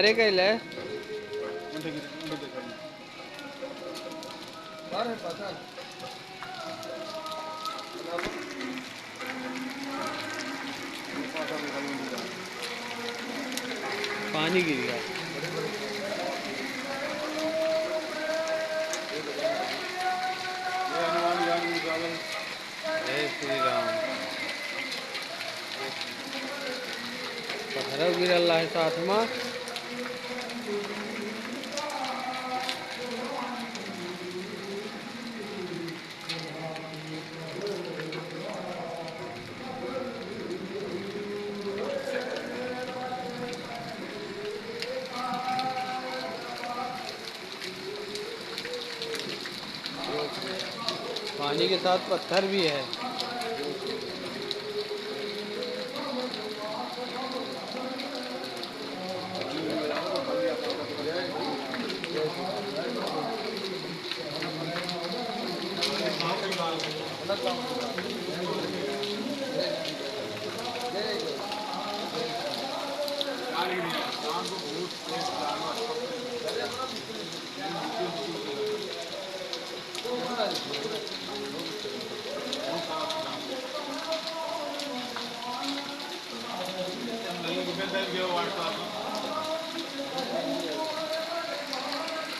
अरे कैले पानी गिर गया। जय श्री राम। पत्थर गिर अल्लाह साथ में। पानी के साथ पत्थर भी है।